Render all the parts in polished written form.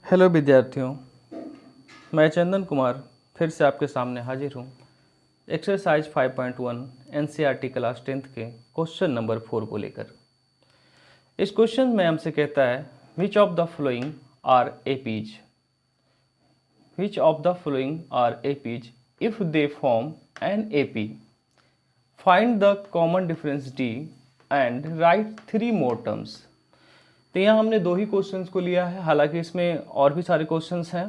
Hello विद्यार्थियों, मैं चंदन कुमार फिर से आपके सामने हाजिर हूँ। एक्सरसाइज 5.1 एनसीईआरटी क्लास 10th के क्वेश्चन नंबर 4 को लेकर। इस क्वेश्चन में हमसे कहता है which of the following are APs, which of the following are APs if they form an AP, find the common difference D and write 3 more terms. तो यहाँ हमने 2 ही क्वेश्चंस को लिया है, हालांकि इसमें और भी सारे क्वेश्चंस हैं,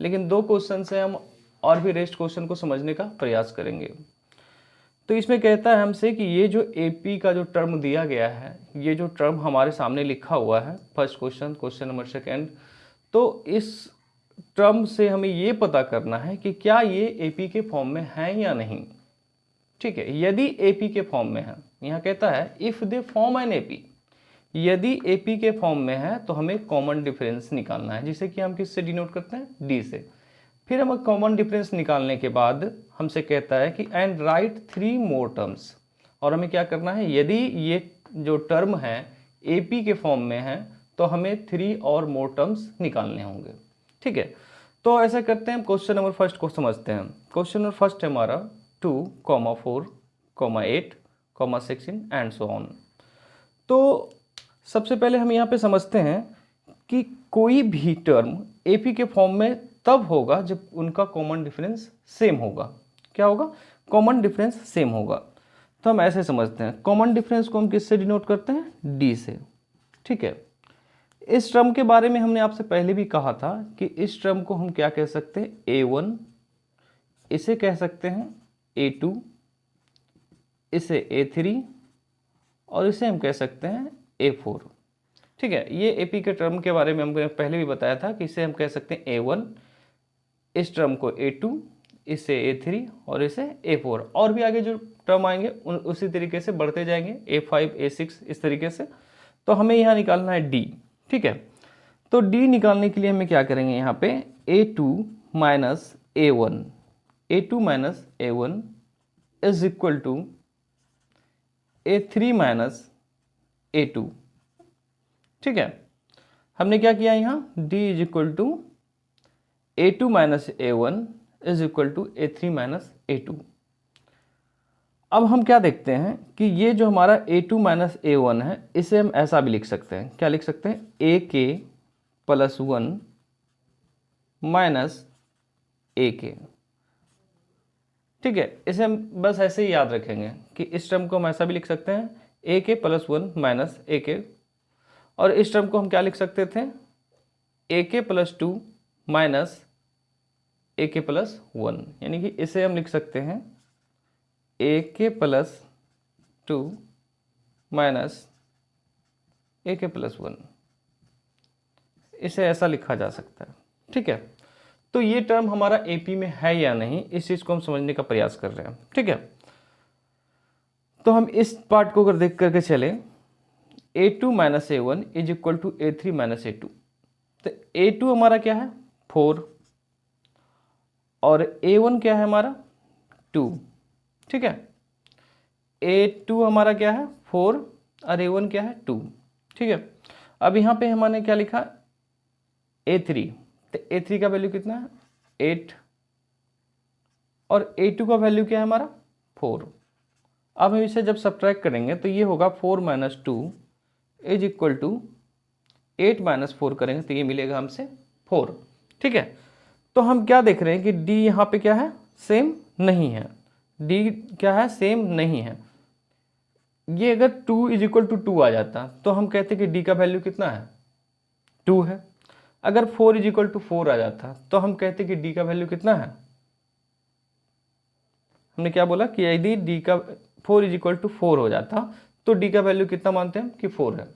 लेकिन 2 क्वेश्चन से हम और भी रेस्ट क्वेश्चन को समझने का प्रयास करेंगे। तो इसमें कहता है हमसे कि ये जो एपी का जो टर्म दिया गया है, ये जो टर्म हमारे सामने लिखा हुआ है फर्स्ट क्वेश्चन, क्वेश्चन नंबर 2, तो इस टर्म से हमें ये पता करना है कि क्या ये एपी के फॉर्म में है या नहीं। ठीक है, यदि एपी के फॉर्म में है, यहाँ कहता है if they form an AP, यदि एपी के फॉर्म में है तो हमें कॉमन डिफरेंस निकालना है, जिसे कि हम किससे डिनोट करते हैं, डी से। फिर हम कॉमन डिफरेंस निकालने के बाद हमसे कहता है कि एंड राइट 3 मोर टर्म्स, और हमें क्या करना है, यदि ये जो टर्म है एपी के फॉर्म में है तो हमें 3 और मोर टर्म्स निकालने होंगे। ठीक है, तो ऐसा करते हैं, क्वेश्चन नंबर फर्स्ट को समझते हैं। क्वेश्चन नंबर फर्स्ट है हमारा 2, 4, 8, 16 एंड सो ऑन। तो सबसे पहले हम यहाँ पे समझते हैं कि कोई भी टर्म एपी के फॉर्म में तब होगा जब उनका कॉमन डिफरेंस सेम होगा। क्या होगा, कॉमन डिफरेंस सेम होगा। तो हम ऐसे समझते हैं, कॉमन डिफरेंस को हम किससे डिनोट करते हैं, डी से। ठीक है, इस टर्म के बारे में हमने आपसे पहले भी कहा था कि इस टर्म को हम क्या कह सकते हैं, A1, इसे कह सकते हैं A2, इसे A3 और इसे हम कह सकते हैं A4। ठीक है, ये एपी के टर्म के बारे में हमने पहले भी बताया था कि इसे हम कह सकते हैं A1, इस टर्म को A2, इसे A3 और इसे A4, और भी आगे जो टर्म आएंगे उसी तरीके से बढ़ते जाएंगे, A5, A6 इस तरीके से। तो हमें यहाँ निकालना है D। ठीक है, तो D निकालने के लिए हमें क्या करेंगे, यहाँ पे A2 minus A1, A2 minus A1 is equal to A3 minus A2। ठीक है, हमने क्या किया यहाँ, D is equal to A2 minus A1 is equal to A3 minus A2। अब हम क्या देखते हैं कि ये जो हमारा A2 माइनस A1 है, इसे हम ऐसा भी लिख सकते हैं, क्या लिख सकते हैं, AK प्लस 1 माइनस AK। ठीक है, इसे हम बस ऐसे ही याद रखेंगे कि इस टर्म को हम ऐसा भी लिख सकते हैं, AK प्लस 1 माइनस AK, और इस टर्म को हम क्या लिख सकते थे, AK plus 2 minus AK plus 1, यानी कि इसे हम लिख सकते हैं AK plus 2 minus AK plus 1, इसे ऐसा लिखा जा सकता है। ठीक है, तो ये टर्म हमारा एपी में है या नहीं, इस चीज़ को हम समझने का प्रयास कर रहे हैं। ठीक है, तो हम इस पार्ट को अगर देख करके चले, A2 minus A1 is equal to A3 minus A2। तो A2 हमारा क्या है, 4, और A1 क्या है हमारा, 2। ठीक है, A2 हमारा क्या है, 4, और A1 क्या है, 2। ठीक है, अब यहाँ पे हमने क्या लिखा, A3, तो A3 का वैल्यू कितना है, 8, और A2 का वैल्यू क्या है हमारा, 4। अब हम इसे जब सब्ट्रैक्ट करेंगे तो ये होगा 4 minus 2 is equal to 8 minus 4 करेंगे तो ये मिलेगा हमसे 4। ठीक है, तो हम क्या देख रहे हैं कि D यहाँ पे क्या है, सेम नहीं है। D क्या है, सेम नहीं है। ये अगर 2 इज इक्वल टू 2 आ जाता तो हम कहते कि D का वैल्यू कितना है, 2 है। अगर 4 इज इक्वल टू 4 आ जाता तो हम कहते कि D का वैल्यू कितना है, हमने क्या बोला कि यदि D का 4 इज इक्वल टू 4 हो जाता तो D का वैल्यू कितना मानते हैं कि 4 है।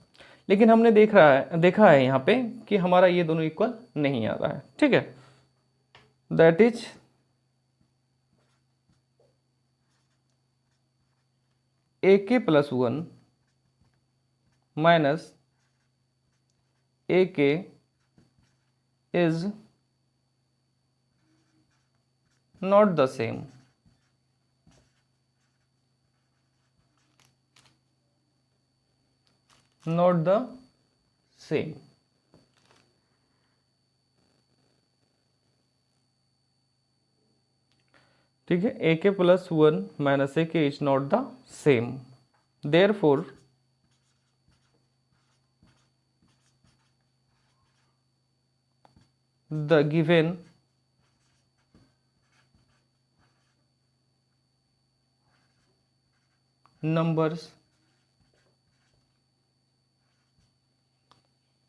लेकिन हमने देखा है यहाँ पे कि हमारा ये दोनों इक्वल नहीं आ रहा है। ठीक है, that is AK plus 1 minus AK is not the same. Not the same. ठीक है, ए के प्लस 1 माइनस ए के is not the same, therefore the given numbers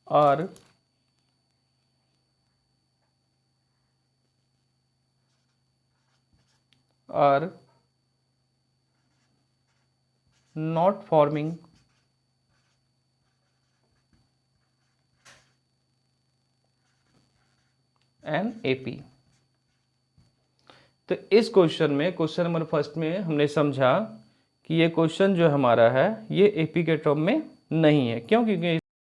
are not forming an AP। तो इस क्वेश्चन में, क्वेश्चन नंबर फर्स्ट में हमने समझा कि ये क्वेश्चन जो हमारा है ये AP के टर्म में नहीं है। क्यों? क्योंकि